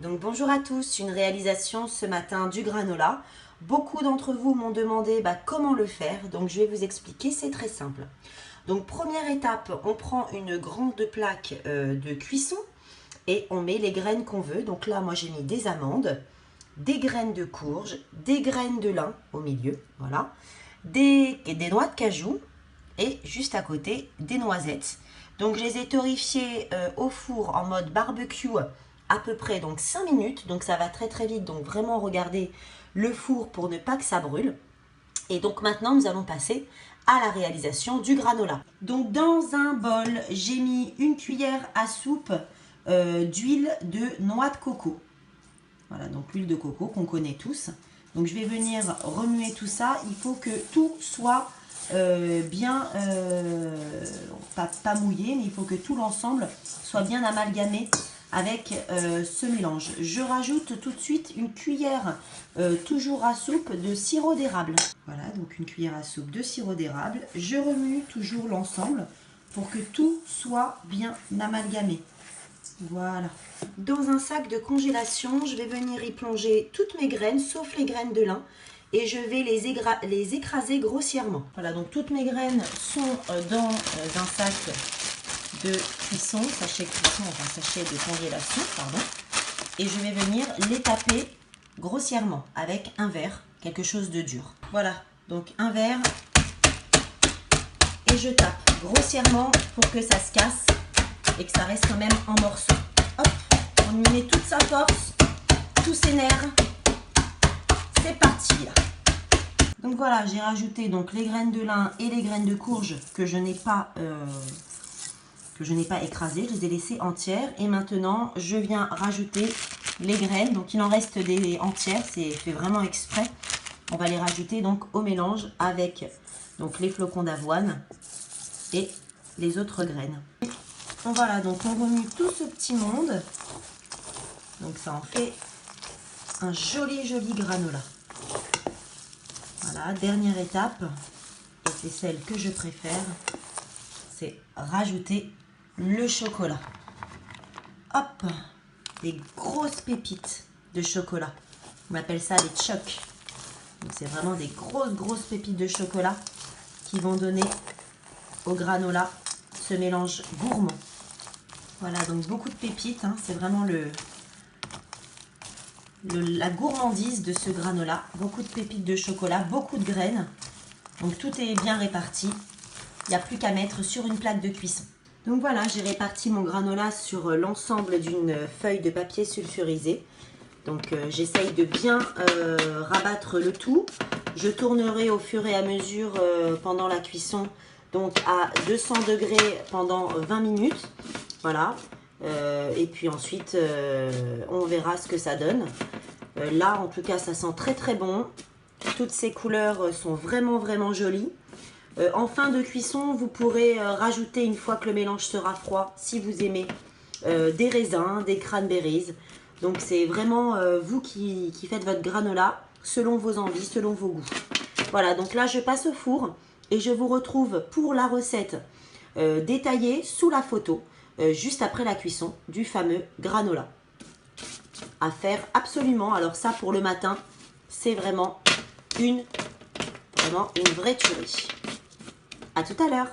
Donc bonjour à tous, une réalisation ce matin du granola. Beaucoup d'entre vous m'ont demandé comment le faire, donc je vais vous expliquer, c'est très simple. Donc première étape, on prend une grande plaque de cuisson et on met les graines qu'on veut. Donc là moi j'ai mis des amandes, des graines de courge, des graines de lin au milieu, voilà, des noix de cajou et juste à côté des noisettes. Donc je les ai torréfiées au four en mode barbecue à peu près donc 5 minutes, donc ça va très très vite, donc vraiment regardez le four pour ne pas que ça brûle. Et donc maintenant nous allons passer à la réalisation du granola. Donc dans un bol, j'ai mis une cuillère à soupe d'huile de noix de coco. Voilà, donc l'huile de coco qu'on connaît tous. Donc je vais venir remuer tout ça, il faut que tout soit bien, pas mouillé, mais il faut que tout l'ensemble soit bien amalgamé avec ce mélange. Je rajoute tout de suite une cuillère toujours à soupe de sirop d'érable. Voilà, donc une cuillère à soupe de sirop d'érable. Je remue toujours l'ensemble pour que tout soit bien amalgamé. Voilà. Dans un sac de congélation, je vais venir y plonger toutes mes graines, sauf les graines de lin. Et je vais les écraser grossièrement. Voilà, donc toutes mes graines sont dans un sac de cuisson, sachet de congélation, pardon. Et je vais venir les taper grossièrement avec un verre, quelque chose de dur. Voilà, donc un verre et je tape grossièrement pour que ça se casse et que ça reste quand même en morceaux. Hop, on y met toute sa force, tous ses nerfs. C'est parti là. Donc voilà, j'ai rajouté donc les graines de lin et les graines de courge que je n'ai pas écrasées, je les ai laissées entières. Et maintenant, je viens rajouter les graines. Donc il en reste des entières, c'est fait vraiment exprès. On va les rajouter donc au mélange avec donc les flocons d'avoine et les autres graines. Donc voilà, donc on remue tout ce petit monde. Donc ça en fait un joli granola. Voilà, dernière étape, et c'est celle que je préfère, c'est rajouter le chocolat. Hop, des grosses pépites de chocolat. On appelle ça des chocs. Donc c'est vraiment des grosses pépites de chocolat qui vont donner au granola ce mélange gourmand. Voilà, donc beaucoup de pépites, hein, c'est vraiment la gourmandise de ce granola. Beaucoup de pépites de chocolat, beaucoup de graines. Donc tout est bien réparti. Il n'y a plus qu'à mettre sur une plaque de cuisson. Donc voilà, j'ai réparti mon granola sur l'ensemble d'une feuille de papier sulfurisé. Donc j'essaye de bien rabattre le tout. Je tournerai au fur et à mesure pendant la cuisson, donc à 200 degrés pendant 20 minutes. Voilà. Et puis ensuite, on verra ce que ça donne. Là, en tout cas, ça sent très bon. Toutes ces couleurs sont vraiment jolies. En fin de cuisson, vous pourrez rajouter, une fois que le mélange sera froid, si vous aimez, des raisins, des cranberries. Donc c'est vraiment vous qui faites votre granola selon vos envies, selon vos goûts. Voilà, donc là je passe au four et je vous retrouve pour la recette détaillée sous la photo, juste après la cuisson du fameux granola. À faire absolument, alors ça pour le matin, c'est vraiment une vraie tuerie. À tout à l'heure.